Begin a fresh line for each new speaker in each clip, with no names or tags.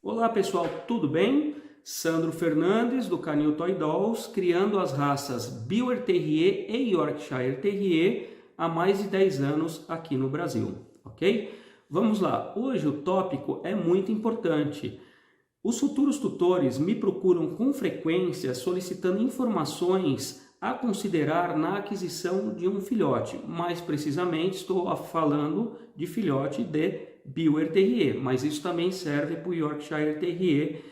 Olá pessoal, tudo bem? Sandro Fernandes do canil Toy Dolls, criando as raças Build Terrier e Yorkshire Terrier há mais de 10 anos aqui no Brasil, ok? Vamos lá, hoje o tópico é muito importante. Os futuros tutores me procuram com frequência solicitando informações a considerar na aquisição de um filhote. Mais precisamente, estou falando de filhote de Build Terrier, mas isso também serve para o Yorkshire Terrier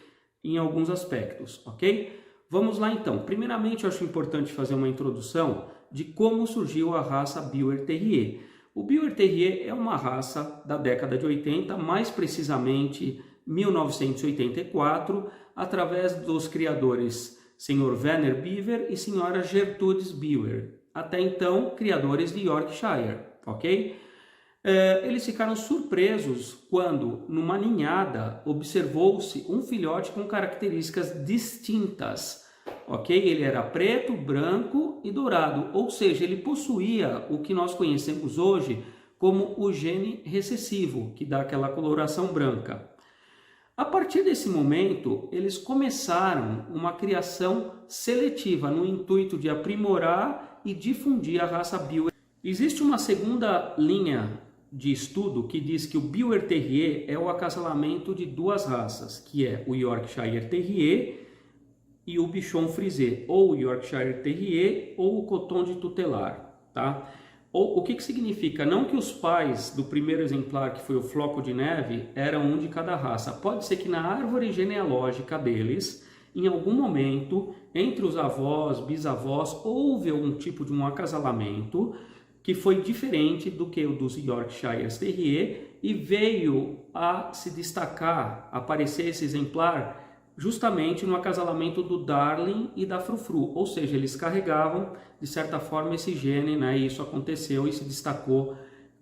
em alguns aspectos, ok? Vamos lá então. Primeiramente, eu acho importante fazer uma introdução de como surgiu a raça Build Terrier. O Build Terrier é uma raça da década de 80, mais precisamente 1984, através dos criadores Sr. Werner Beaver e Sra. Gertrudes Beaver, até então criadores de Yorkshire, ok? Eles ficaram surpresos quando, numa ninhada, observou-se um filhote com características distintas, ok? Ele era preto, branco e dourado, ou seja, ele possuía o que nós conhecemos hoje como o gene recessivo, que dá aquela coloração branca. A partir desse momento, eles começaram uma criação seletiva no intuito de aprimorar e difundir a raça Build. Existe uma segunda linha de estudo que diz que o Build Terrier é o acasalamento de duas raças, que é o Yorkshire Terrier e o Bichon Frise, ou o Yorkshire Terrier ou o Coton tutelar, tá? O que significa? Não que os pais do primeiro exemplar, que foi o Floco de Neve, eram um de cada raça. Pode ser que na árvore genealógica deles, em algum momento, entre os avós, bisavós, houve algum tipo de um acasalamento que foi diferente do que o dos Yorkshire Terrier e veio a se destacar, aparecer esse exemplar justamente no acasalamento do Darling e da Frufru, ou seja, eles carregavam de certa forma esse gene, né? E isso aconteceu e se destacou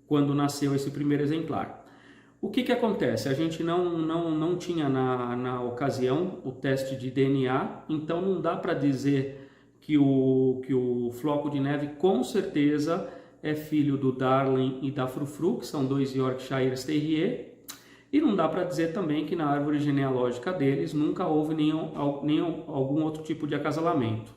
quando nasceu esse primeiro exemplar. O que acontece? A gente não tinha na ocasião o teste de DNA, então não dá para dizer que o Floco de Neve com certeza é filho do Darling e da Frufru, que são dois Yorkshire Terrier. E não dá para dizer também que na árvore genealógica deles nunca houve nenhum algum outro tipo de acasalamento.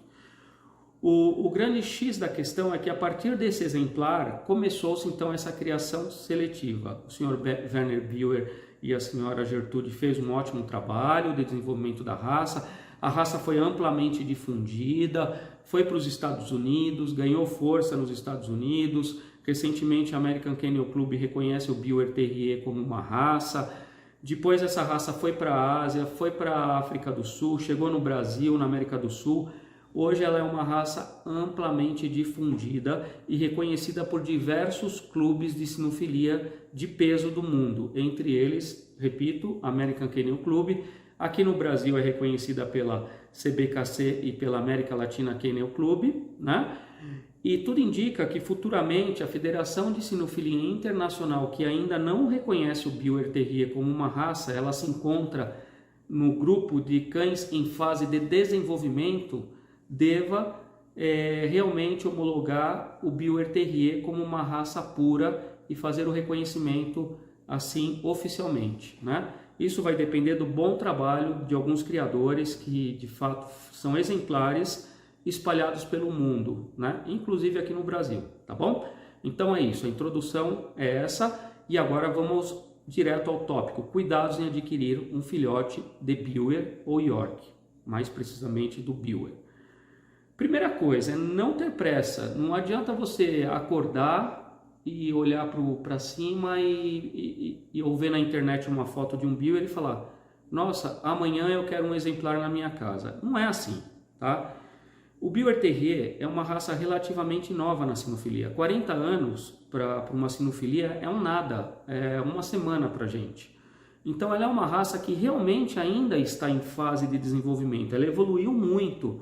O grande X da questão é que a partir desse exemplar começou-se então essa criação seletiva. O Sr. Werner Beaver e a Sra. Gertrude fez um ótimo trabalho de desenvolvimento da raça. A raça foi amplamente difundida, foi para os Estados Unidos, ganhou força nos Estados Unidos. Recentemente, a American Kennel Club reconhece o Build Terrier como uma raça. Depois, essa raça foi para a Ásia, foi para a África do Sul, chegou no Brasil, na América do Sul. Hoje, ela é uma raça amplamente difundida e reconhecida por diversos clubes de sinofilia de peso do mundo. Entre eles, repito, American Kennel Club. Aqui no Brasil, é reconhecida pela CBKC e pela América Latina Kennel Club, né? E tudo indica que futuramente a Federação de Sinofilia Internacional, que ainda não reconhece o Build Terrier como uma raça, ela se encontra no grupo de cães em fase de desenvolvimento, deva realmente homologar o Build Terrier como uma raça pura e fazer o reconhecimento assim oficialmente, né? Isso vai depender do bom trabalho de alguns criadores que de fato são exemplares espalhados pelo mundo, né? Inclusive aqui no Brasil, tá bom? Então é isso, a introdução é essa e agora vamos direto ao tópico. Cuidados em adquirir um filhote de Build ou York, mais precisamente do Build. Primeira coisa é não ter pressa, não adianta você acordar e olhar para cima e ver na internet uma foto de um Build e falar: nossa, amanhã eu quero um exemplar na minha casa. Não é assim, tá? O Build Terrier é uma raça relativamente nova na sinofilia. 40 anos para uma sinofilia é um nada, é uma semana para a gente. Então ela é uma raça que realmente ainda está em fase de desenvolvimento. Ela evoluiu muito,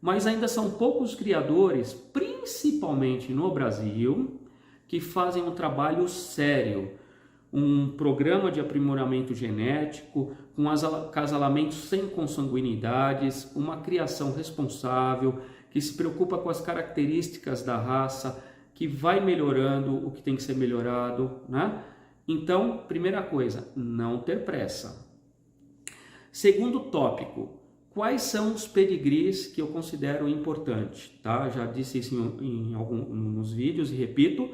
mas ainda são poucos criadores, principalmente no Brasil, que fazem um trabalho sério. Um programa de aprimoramento genético, com acasalamentos sem consanguinidades, uma criação responsável, que se preocupa com as características da raça, que vai melhorando o que tem que ser melhorado, né? Então, primeira coisa, não ter pressa. Segundo tópico, quais são os pedigrees que eu considero importantes? Tá? Já disse isso em alguns vídeos e repito.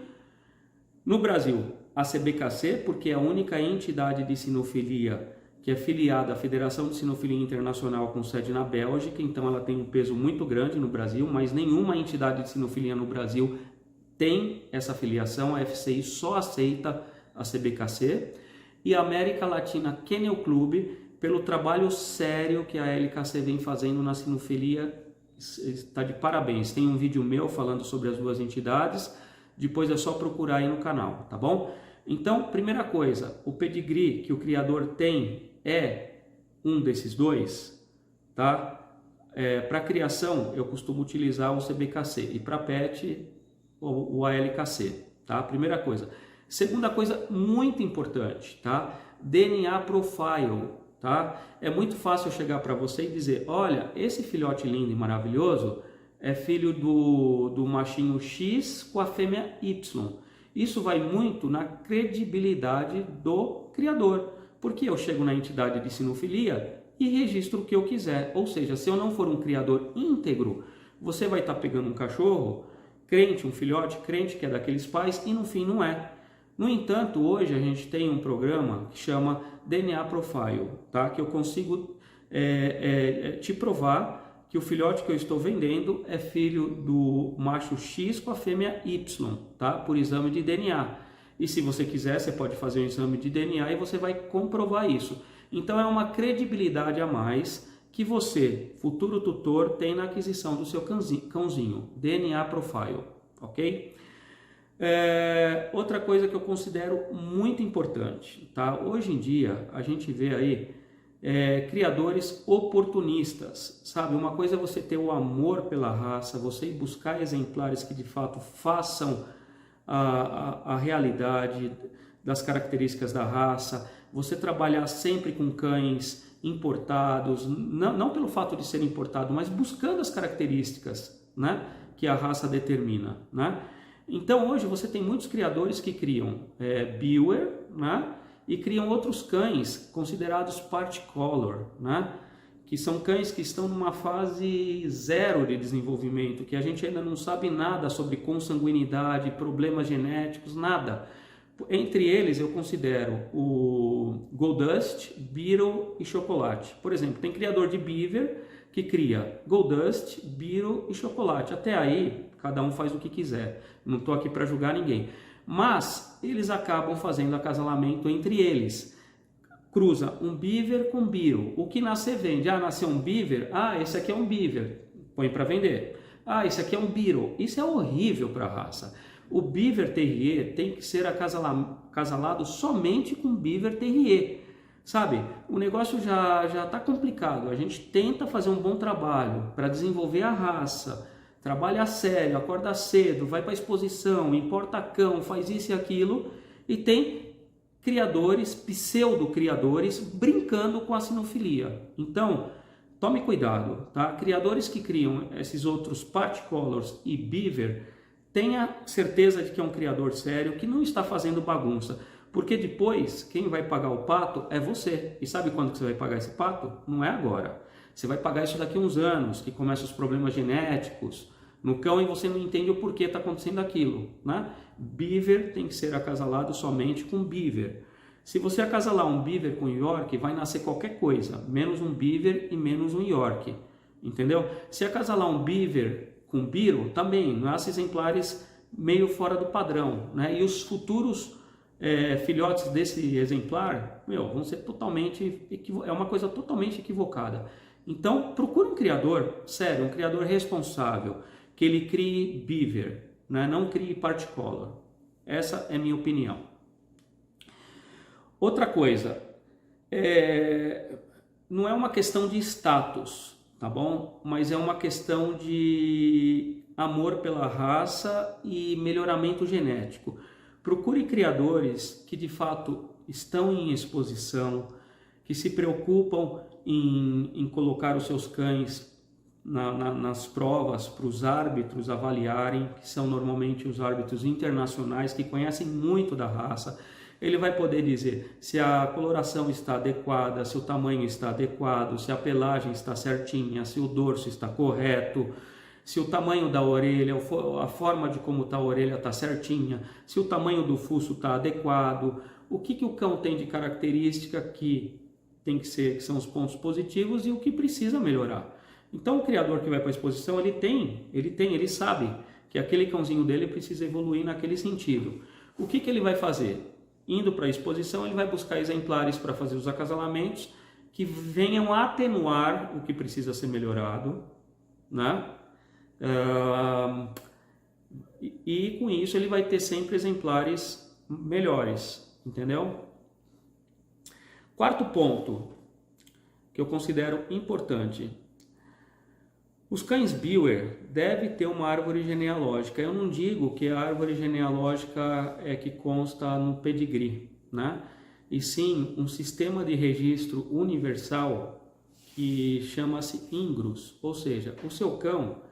No Brasil, a CBKC, porque é a única entidade de sinofilia que é filiada à Federação de Sinofilia Internacional com sede na Bélgica, então ela tem um peso muito grande no Brasil, mas nenhuma entidade de sinofilia no Brasil tem essa filiação, a FCI só aceita a CBKC, e a América Latina Kennel Club, pelo trabalho sério que a LKC vem fazendo na sinofilia, está de parabéns. Tem um vídeo meu falando sobre as duas entidades, depois é só procurar aí no canal, tá bom? Então, primeira coisa, o pedigree que o criador tem é um desses dois, tá? Para criação, eu costumo utilizar o CBKC e para pet, o ALKC, tá? Primeira coisa. Segunda coisa muito importante, tá? DNA Profile, tá? É muito fácil chegar para você e dizer, olha, esse filhote lindo e maravilhoso é filho do machinho X com a fêmea Y. Isso vai muito na credibilidade do criador, porque eu chego na entidade de sinofilia e registro o que eu quiser. Ou seja, se eu não for um criador íntegro, você vai estar pegando um cachorro crente, um filhote crente que é daqueles pais e no fim não é. No entanto, hoje a gente tem um programa que chama DNA Profile, tá? Que eu consigo te provar que o filhote que eu estou vendendo é filho do macho X com a fêmea Y, tá? Por exame de DNA. E se você quiser, você pode fazer um exame de DNA e você vai comprovar isso. Então é uma credibilidade a mais que você, futuro tutor, tem na aquisição do seu cãozinho. DNA Profile, ok? Outra coisa que eu considero muito importante, tá? Hoje em dia a gente vê aí criadores oportunistas, sabe? Uma coisa é você ter o amor pela raça, você ir buscar exemplares que de fato façam a realidade das características da raça, você trabalhar sempre com cães importados, não pelo fato de ser importado, mas buscando as características, né, que a raça determina, né? Então hoje você tem muitos criadores que criam Beaver, né, e criam outros cães considerados part color, né, que são cães que estão numa fase zero de desenvolvimento, que a gente ainda não sabe nada sobre consanguinidade, problemas genéticos, nada. Entre eles eu considero o Goldust, Beagle e Chocolate. Por exemplo, tem criador de Beaver que cria Goldust, Beagle e Chocolate. Até aí, cada um faz o que quiser. Não estou aqui para julgar ninguém. Mas eles acabam fazendo acasalamento entre eles. Cruza um Beaver com Beagle. O que nascer vende. Ah, nasceu um Beaver? Ah, esse aqui é um Beaver. Põe para vender. Ah, esse aqui é um Beagle. Isso é horrível para a raça. O Beaver Terrier tem que ser acasalado somente com Beaver Terrier. Sabe, o negócio já está complicado. A gente tenta fazer um bom trabalho para desenvolver a raça. Trabalha sério, acorda cedo, vai para a exposição, importa cão, faz isso e aquilo. E tem criadores, pseudo-criadores, brincando com a sinofilia. Então, tome cuidado, tá? Criadores que criam esses outros part colors e beaver, tenha certeza de que é um criador sério, que não está fazendo bagunça. Porque depois, quem vai pagar o pato é você. E sabe quando que você vai pagar esse pato? Não é agora. Você vai pagar isso daqui a uns anos, que começam os problemas genéticos no cão e você não entende o porquê está acontecendo aquilo, né? Beaver tem que ser acasalado somente com Beaver. Se você acasalar um Beaver com York, vai nascer qualquer coisa, menos um Beaver e menos um York, entendeu? Se acasalar um Beaver com Beagle, também nasce exemplares meio fora do padrão, né? E os futuros filhotes desse exemplar, vão ser totalmente, é uma coisa totalmente equivocada. Então, procure um criador, sério, um criador responsável, que ele crie Beaver, né? Não crie part color. Essa é a minha opinião. Outra coisa, não é uma questão de status, tá bom? Mas é uma questão de amor pela raça e melhoramento genético. Procure criadores que de fato estão em exposição, que se preocupam em colocar os seus cães nas provas para os árbitros avaliarem, que são normalmente os árbitros internacionais que conhecem muito da raça, Ele vai poder dizer se a coloração está adequada, se o tamanho está adequado, se a pelagem está certinha, se o dorso está correto, se o tamanho da orelha, a forma de como está a orelha está certinha, se o tamanho do fuço está adequado, o que o cão tem de característica que tem que ser, que são os pontos positivos e o que precisa melhorar. Então o criador que vai para a exposição, ele sabe que aquele cãozinho dele precisa evoluir naquele sentido. O que ele vai fazer? Indo para a exposição, ele vai buscar exemplares para fazer os acasalamentos que venham atenuar o que precisa ser melhorado, né? E com isso ele vai ter sempre exemplares melhores, entendeu? Quarto ponto que eu considero importante. Os cães Beaver devem ter uma árvore genealógica. Eu não digo que a árvore genealógica é que consta no pedigree, né? E sim um sistema de registro universal que chama-se INGROS. Ou seja, o seu cão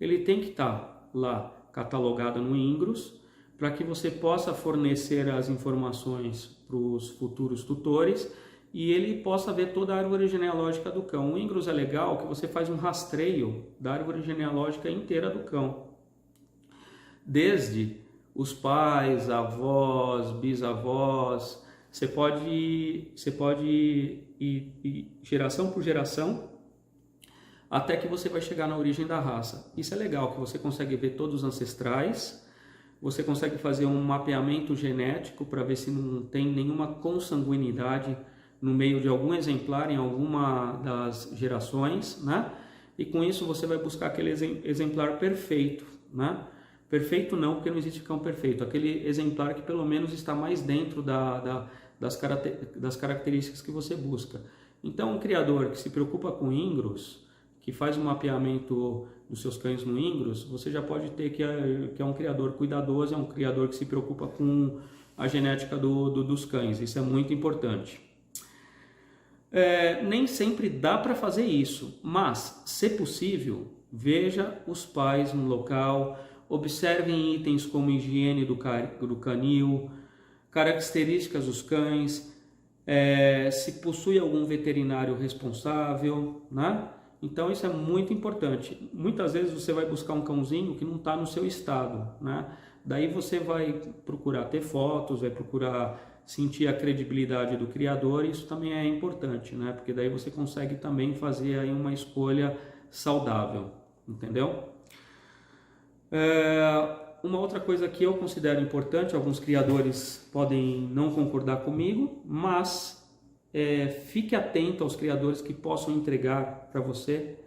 ele tem que estar lá catalogado no INGROS para que você possa fornecer as informações para os futuros tutores e ele possa ver toda a árvore genealógica do cão. O INGROS é legal que você faz um rastreio da árvore genealógica inteira do cão. Desde os pais, avós, bisavós, você pode ir geração por geração até que você vai chegar na origem da raça. Isso é legal, que você consegue ver todos os ancestrais, você consegue fazer um mapeamento genético para ver se não tem nenhuma consanguinidade no meio de algum exemplar em alguma das gerações, né? E com isso você vai buscar aquele exemplar perfeito, né? Perfeito não, porque não existe cão perfeito. Aquele exemplar que pelo menos está mais dentro das características que você busca. Então, um criador que se preocupa com INGROS, que faz um mapeamento dos seus cães no INGROS, você já pode ter que é um criador cuidadoso, é um criador que se preocupa com a genética dos cães. Isso é muito importante. Nem sempre dá para fazer isso, mas, se possível, veja os pais no local, observem itens como higiene do canil, características dos cães, se possui algum veterinário responsável, né? Então isso é muito importante. Muitas vezes você vai buscar um cãozinho que não está no seu estado, né? Daí você vai procurar ter fotos, vai procurar sentir a credibilidade do criador, e isso também é importante, né? Porque daí você consegue também fazer aí uma escolha saudável, entendeu? Uma outra coisa que eu considero importante, alguns criadores podem não concordar comigo, mas fique atento aos criadores que possam entregar para você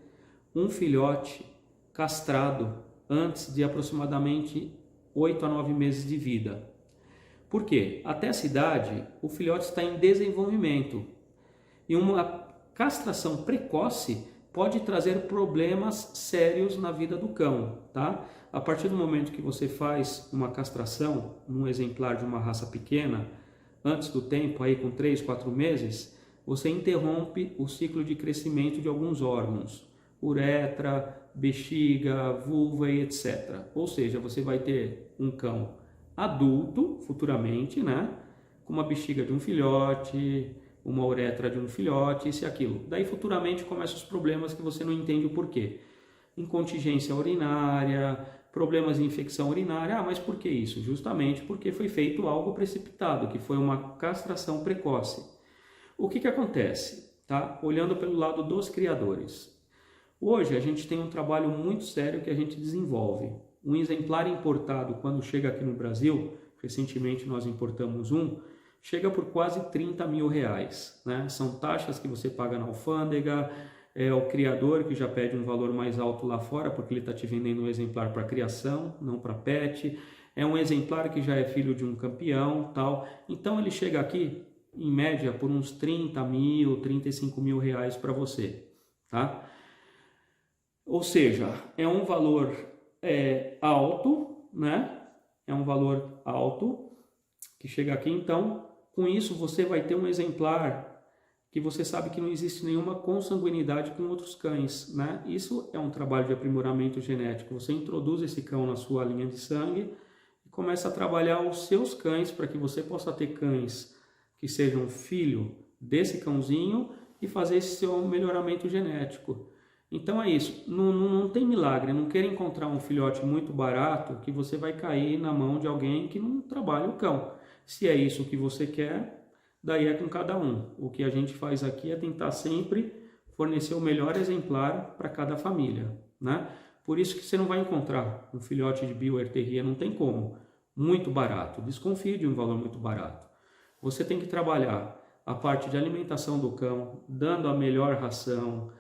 um filhote castrado antes de aproximadamente 8 a 9 meses de vida. Por quê? Até essa idade, o filhote está em desenvolvimento e uma castração precoce pode trazer problemas sérios na vida do cão, tá? A partir do momento que você faz uma castração num exemplar de uma raça pequena, antes do tempo, aí com 3, 4 meses, você interrompe o ciclo de crescimento de alguns órgãos, uretra, bexiga, vulva e etc. Ou seja, você vai ter um cão adulto, futuramente, né? Com uma bexiga de um filhote, uma uretra de um filhote, isso e aquilo. Daí, futuramente, começam os problemas que você não entende o porquê. Incontingência urinária, problemas de infecção urinária. Mas por que isso? Justamente porque foi feito algo precipitado, que foi uma castração precoce. O que acontece? Tá? Olhando pelo lado dos criadores. Hoje, a gente tem um trabalho muito sério que a gente desenvolve. Um exemplar importado, quando chega aqui no Brasil, recentemente nós importamos um, chega por quase 30 mil reais, né? São taxas que você paga na alfândega, é o criador que já pede um valor mais alto lá fora, porque ele está te vendendo um exemplar para criação, não para pet. É um exemplar que já é filho de um campeão, tal. Então ele chega aqui, em média, por uns 30 mil, 35 mil reais para você, tá? Ou seja, é um valor alto, né? É um valor alto que chega aqui. Então, com isso você vai ter um exemplar que você sabe que não existe nenhuma consanguinidade com outros cães, né? Isso é um trabalho de aprimoramento genético. Você introduz esse cão na sua linha de sangue e começa a trabalhar os seus cães para que você possa ter cães que sejam filho desse cãozinho e fazer esse seu melhoramento genético. Então é isso, não tem milagre, não queira encontrar um filhote muito barato que você vai cair na mão de alguém que não trabalha o cão. Se é isso que você quer, daí é com cada um. O que a gente faz aqui é tentar sempre fornecer o melhor exemplar para cada família, né? Por isso que você não vai encontrar um filhote de Bichwerd Terrier, não tem como, muito barato. Desconfie de um valor muito barato. Você tem que trabalhar a parte de alimentação do cão, dando a melhor ração,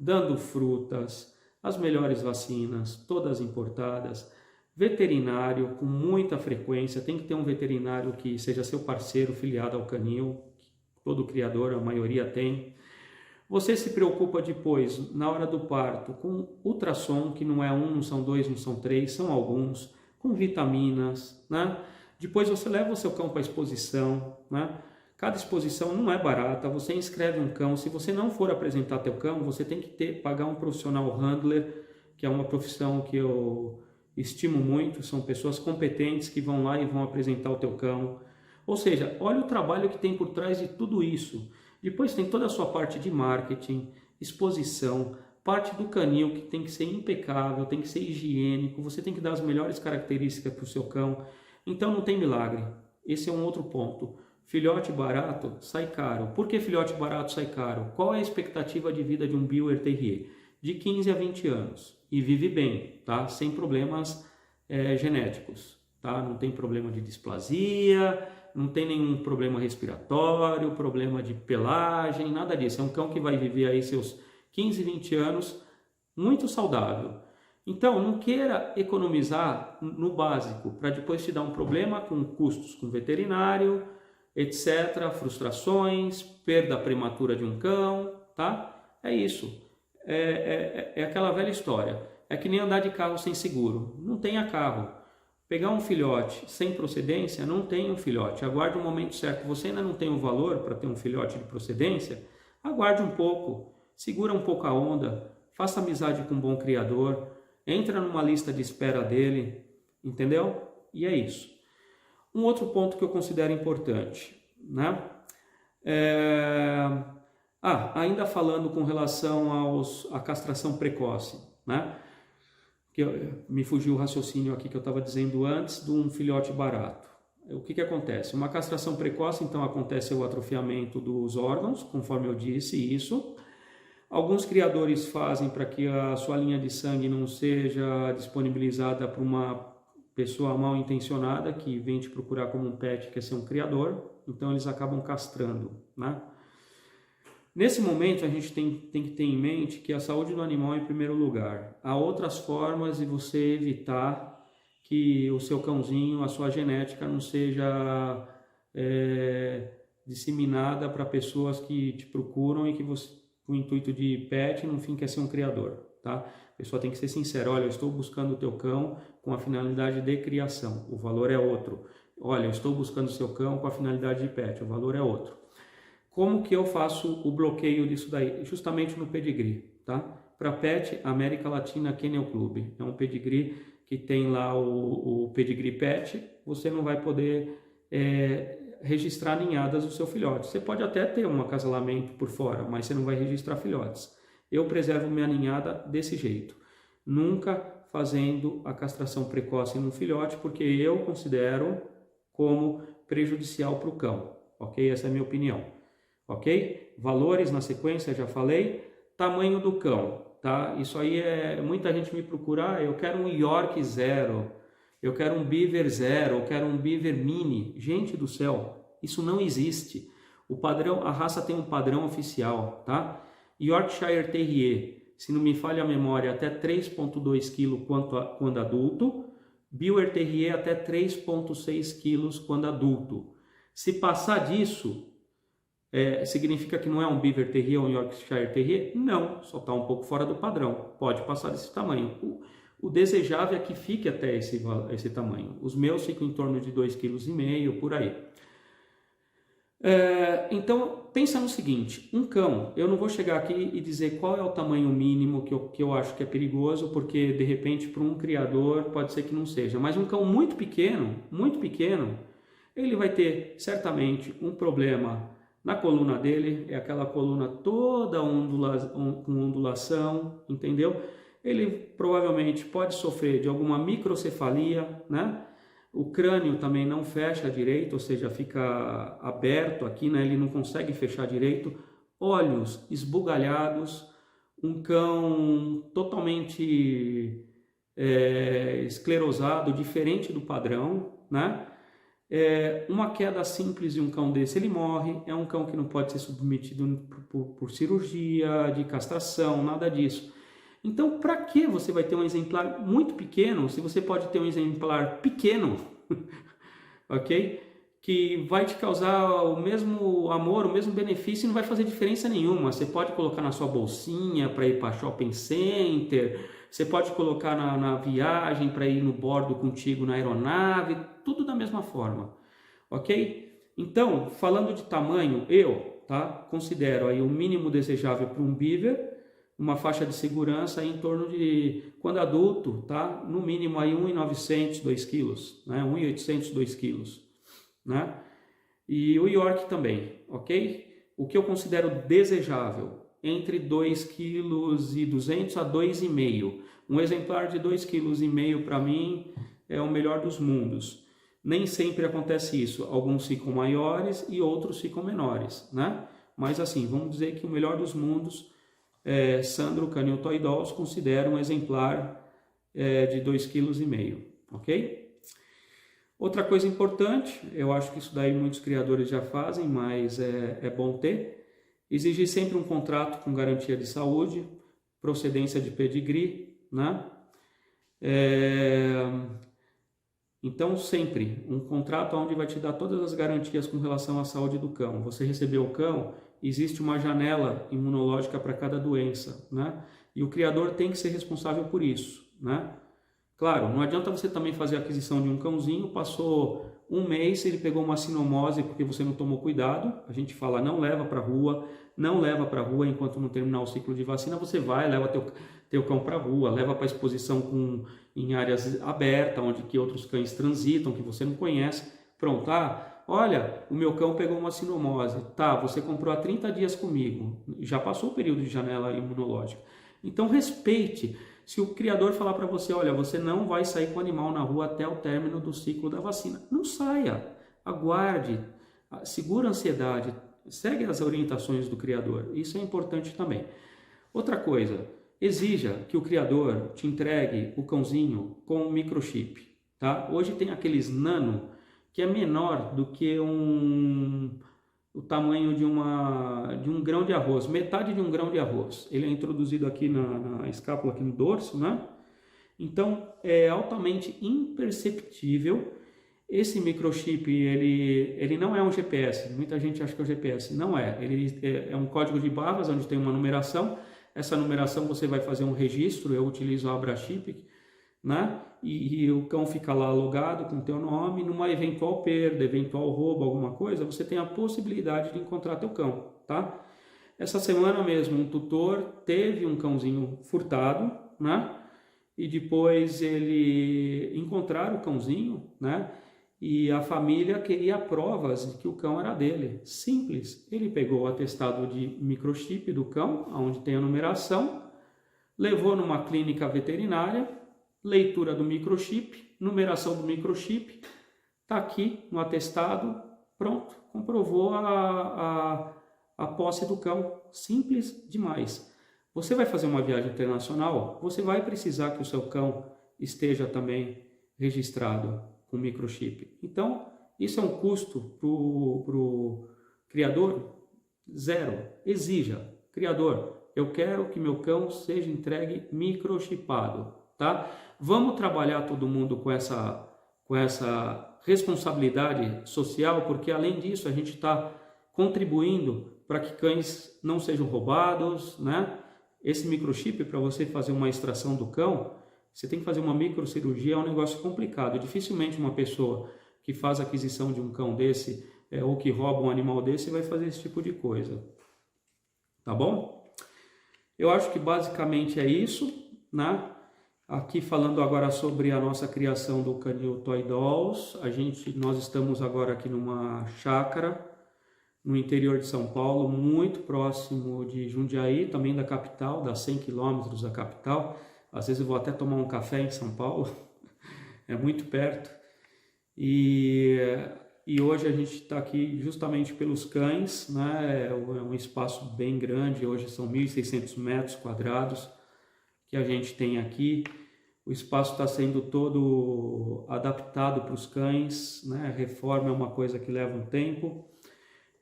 dando frutas, as melhores vacinas, todas importadas, veterinário com muita frequência, tem que ter um veterinário que seja seu parceiro, filiado ao canil, todo criador, a maioria tem. Você se preocupa depois, na hora do parto, com ultrassom, que não é um, não são dois, não são três, são alguns, com vitaminas, né? Depois você leva o seu cão para a exposição, né? Cada exposição não é barata, você inscreve um cão, se você não for apresentar teu cão, você tem que pagar um profissional handler, que é uma profissão que eu estimo muito, são pessoas competentes que vão lá e vão apresentar o teu cão. Ou seja, olha o trabalho que tem por trás de tudo isso. Depois tem toda a sua parte de marketing, exposição, parte do canil que tem que ser impecável, tem que ser higiênico, você tem que dar as melhores características para o seu cão. Então não tem milagre, esse é um outro ponto. Filhote barato sai caro. Por que filhote barato sai caro? Qual é a expectativa de vida de um Bichwerd Terrier? De 15 a 20 anos. E vive bem, tá? Sem problemas genéticos. Tá? Não tem problema de displasia, não tem nenhum problema respiratório, problema de pelagem, nada disso. É um cão que vai viver aí seus 15, 20 anos muito saudável. Então, não queira economizar no básico para depois te dar um problema com custos com veterinário, etc., frustrações, perda prematura de um cão, tá? É isso. É aquela velha história. É que nem andar de carro sem seguro. Não tenha carro. Pegar um filhote sem procedência, não tem um filhote. Aguarde o momento certo. Você ainda não tem o valor para ter um filhote de procedência? Aguarde um pouco. Segura um pouco a onda. Faça amizade com um bom criador. Entra numa lista de espera dele. Entendeu? E é isso. Um outro ponto que eu considero importante, né? Ainda falando com relação à castração precoce, né? Me fugiu o raciocínio aqui que eu estava dizendo antes de um filhote barato. O que acontece? Uma castração precoce, então, acontece o atrofiamento dos órgãos, conforme eu disse isso. Alguns criadores fazem para que a sua linha de sangue não seja disponibilizada para uma pessoa mal intencionada que vem te procurar como um pet, quer ser um criador, então eles acabam castrando, né? Nesse momento a gente tem que ter em mente que a saúde do animal é em primeiro lugar. Há outras formas de você evitar que o seu cãozinho, a sua genética não seja disseminada para pessoas que te procuram e que você, com o intuito de pet, no fim quer ser um criador, tá? A pessoa tem que ser sincera, olha, eu estou buscando o teu cão com a finalidade de criação, o valor é outro. Olha, eu estou buscando o seu cão com a finalidade de pet, o valor é outro. Como que eu faço o bloqueio disso daí? Justamente no pedigree, tá? Para pet, América Latina Kennel Club. É um pedigree que tem lá o pedigree pet, você não vai poder registrar ninhadas do seu filhote. Você pode até ter um acasalamento por fora, mas você não vai registrar filhotes. Eu preservo minha ninhada desse jeito, nunca fazendo a castração precoce num filhote, porque eu considero como prejudicial para o cão, ok? Essa é a minha opinião, ok? Valores na sequência, já falei. Tamanho do cão, tá? Isso aí muita gente me procura, eu quero um York 0, eu quero um Beaver 0, eu quero um Beaver Mini. Gente do céu, isso não existe. O padrão, a raça tem um padrão oficial, tá? Yorkshire Terrier, se não me falha a memória, até 3,2 kg quando adulto. Bichwerd Terrier até 3,6 kg quando adulto. Se passar disso, significa que não é um Bichwerd Terrier ou um Yorkshire Terrier? Não, só está um pouco fora do padrão. Pode passar desse tamanho. O desejável é que fique até esse tamanho. Os meus ficam em torno de 2,5 kg, por aí. Então, pensa no seguinte, um cão, eu não vou chegar aqui e dizer qual é o tamanho mínimo que eu acho que é perigoso, porque de repente para um criador pode ser que não seja, mas um cão muito pequeno, ele vai ter certamente um problema na coluna dele, é aquela coluna toda com ondulação, entendeu? Ele provavelmente pode sofrer de alguma microcefalia, né? O crânio também não fecha direito, ou seja, fica aberto aqui, né? Ele não consegue fechar direito. Olhos esbugalhados, um cão totalmente esclerosado, diferente do padrão, né? Uma queda simples de um cão desse, ele morre. É um cão que não pode ser submetido por cirurgia, de castração, nada disso. Então, para que você vai ter um exemplar muito pequeno, se você pode ter um exemplar pequeno, ok? Que vai te causar o mesmo amor, o mesmo benefício e não vai fazer diferença nenhuma. Você pode colocar na sua bolsinha para ir para shopping center, você pode colocar na viagem para ir no bordo contigo na aeronave, tudo da mesma forma, ok? Então, falando de tamanho, eu considero aí o mínimo desejável para um beaver, uma faixa de segurança em torno de, quando adulto, no mínimo aí 1,900, 2 quilos, né? 1,800, 2 quilos, né? E o York também, ok? O que eu considero desejável, entre 2,2 kg a 2,5 kg. Um exemplar de 2,5 kg para mim é o melhor dos mundos. Nem sempre acontece isso, alguns ficam maiores e outros ficam menores, né? Mas assim, vamos dizer que o melhor dos mundos, Sandro Canil Toy Dolls considera um exemplar de 2,5 kg, ok? Outra coisa importante, eu acho que isso daí muitos criadores já fazem, mas é bom ter, exigir sempre um contrato com garantia de saúde, procedência de pedigree, né? Então sempre um contrato onde vai te dar todas as garantias com relação à saúde do cão. Você recebeu o cão, existe uma janela imunológica para cada doença, né? E o criador tem que ser responsável por isso, né? Claro, não adianta você também fazer a aquisição de um cãozinho, passou um mês, ele pegou uma sinomose porque você não tomou cuidado, a gente fala não leva para rua, não leva para rua enquanto não terminar o ciclo de vacina, você vai, leva teu cão para rua, leva para exposição em áreas abertas, onde que outros cães transitam, que você não conhece, pronto, olha, o meu cão pegou uma sinomose, você comprou há 30 dias comigo, já passou o período de janela imunológica, então respeite. Se o criador falar para você, olha, você não vai sair com o animal na rua até o término do ciclo da vacina, não saia, aguarde, segura a ansiedade, segue as orientações do criador, isso é importante também. Outra coisa, exija que o criador te entregue o cãozinho com um microchip, tá? Hoje tem aqueles nano, que é menor do que o tamanho de um grão de arroz, metade de um grão de arroz. Ele é introduzido aqui na escápula, aqui no dorso, né? Então, é altamente imperceptível. Esse microchip, ele não é um GPS. Muita gente acha que é um GPS. Não é. Ele é um código de barras, onde tem uma numeração. Essa numeração você vai fazer um registro. Eu utilizo a Abrachip, né? E o cão fica lá logado com o teu nome. Numa eventual perda, eventual roubo, alguma coisa, você tem a possibilidade de encontrar teu cão, tá? Essa semana mesmo, um tutor teve um cãozinho furtado, né? E depois ele encontraram o cãozinho, né? E a família queria provas de que o cão era dele. Simples. Ele pegou o atestado de microchip do cão, onde tem a numeração, levou numa clínica veterinária, leitura do microchip, numeração do microchip, está aqui no atestado, pronto, comprovou a posse do cão. Simples demais. Você vai fazer uma viagem internacional, você vai precisar que o seu cão esteja também registrado com microchip. Então, isso é um custo para o criador? Zero. Exija. Criador, eu quero que meu cão seja entregue microchipado, tá? Vamos trabalhar todo mundo com essa responsabilidade social, porque além disso a gente está contribuindo para que cães não sejam roubados, né? Esse microchip, para você fazer uma extração do cão, você tem que fazer uma microcirurgia, é um negócio complicado. Dificilmente uma pessoa que faz a aquisição de um cão desse ou que rouba um animal desse e vai fazer esse tipo de coisa. Tá bom? Eu acho que basicamente é isso, né? Aqui falando agora sobre a nossa criação do canil Toy Dolls, nós estamos agora aqui numa chácara no interior de São Paulo, muito próximo de Jundiaí, também da capital, dá 100 quilômetros da capital. Às vezes eu vou até tomar um café em São Paulo, é muito perto. E hoje a gente está aqui justamente pelos cães, né? É um espaço bem grande, hoje são 1.600 metros quadrados que a gente tem aqui. O espaço está sendo todo adaptado para os cães, né? A reforma é uma coisa que leva um tempo,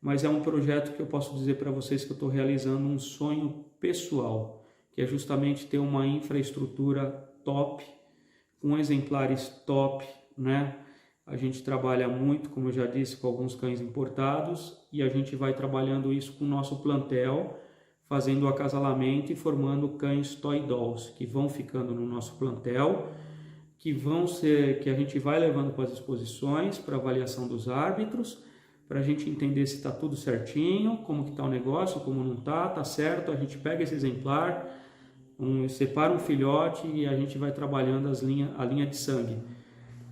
mas é um projeto que eu posso dizer para vocês que eu estou realizando um sonho pessoal, que é justamente ter uma infraestrutura top, com exemplares top, né? A gente trabalha muito, como eu já disse, com alguns cães importados e a gente vai trabalhando isso com o nosso plantel, fazendo o acasalamento e formando cães Toy Dolls, que vão ficando no nosso plantel, que a gente vai levando para as exposições, para avaliação dos árbitros, para a gente entender se está tudo certinho, como que está o negócio, como não está certo, a gente pega esse exemplar, separa um filhote e a gente vai trabalhando a linha de sangue.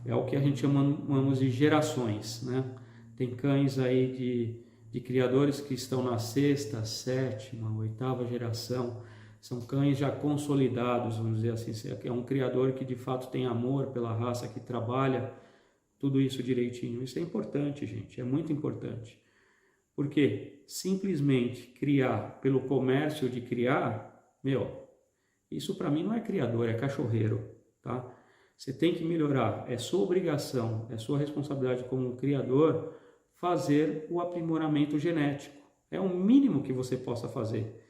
É o que a gente chamamos de gerações, né? Tem cães aí de criadores que estão na 6ª, 7ª, 8ª geração, são cães já consolidados, vamos dizer assim, é um criador que de fato tem amor pela raça, que trabalha tudo isso direitinho. Isso é importante, gente, é muito importante. Porque simplesmente criar pelo comércio de criar, isso para mim não é criador, é cachorreiro, tá? Você tem que melhorar, é sua obrigação, é sua responsabilidade como criador fazer o aprimoramento genético. É o mínimo que você possa fazer.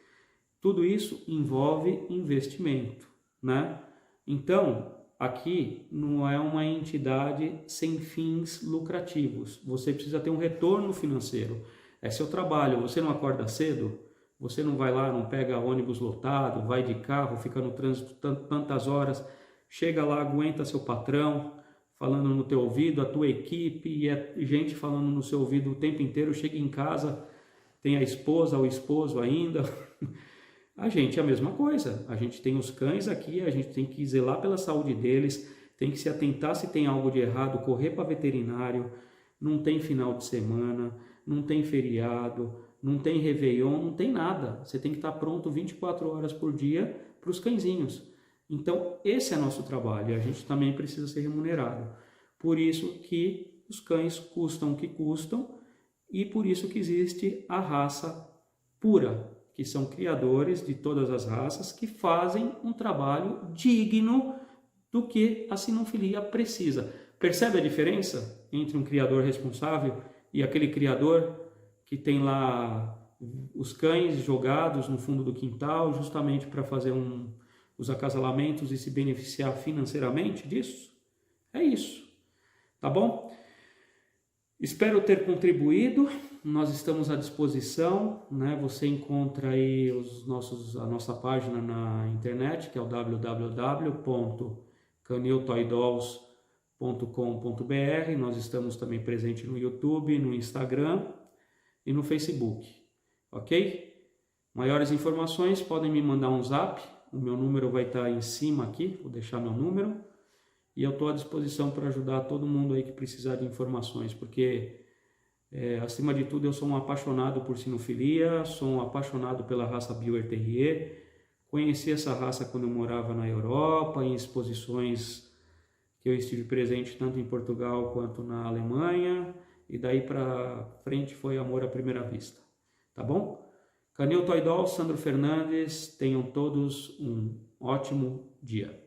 Tudo isso envolve investimento, né? Então, aqui não é uma entidade sem fins lucrativos. Você precisa ter um retorno financeiro. É seu trabalho. Você não acorda cedo? Você não vai lá, não pega ônibus lotado, vai de carro, fica no trânsito tantas horas, chega lá, aguenta seu patrão falando no teu ouvido, a tua equipe, e é gente falando no seu ouvido o tempo inteiro, chega em casa, tem a esposa ou o esposo ainda. A gente é a mesma coisa, a gente tem os cães aqui, a gente tem que zelar pela saúde deles, tem que se atentar se tem algo de errado, correr para veterinário, não tem final de semana, não tem feriado, não tem Réveillon, não tem nada. Você tem que estar pronto 24 horas por dia para os cãezinhos. Então, esse é nosso trabalho e a gente também precisa ser remunerado. Por isso que os cães custam o que custam e por isso que existe a raça pura, que são criadores de todas as raças que fazem um trabalho digno do que a sinofilia precisa. Percebe a diferença entre um criador responsável e aquele criador que tem lá os cães jogados no fundo do quintal justamente para fazer os acasalamentos e se beneficiar financeiramente disso? É isso, tá bom? Espero ter contribuído, nós estamos à disposição, né? Você encontra aí a nossa página na internet, que é o www.caniltoydolls.com.br. Nós estamos também presentes no YouTube, no Instagram e no Facebook, ok? Maiores informações podem me mandar um zap, o meu número vai estar em cima aqui, vou deixar meu número. E eu estou à disposição para ajudar todo mundo aí que precisar de informações, porque, acima de tudo, eu sou um apaixonado por sinofilia, sou um apaixonado pela raça Buick Terrier. Conheci essa raça quando eu morava na Europa, em exposições que eu estive presente tanto em Portugal quanto na Alemanha, e daí para frente foi amor à primeira vista, tá bom? Canil Toy Dolls, Sandro Fernandes, tenham todos um ótimo dia.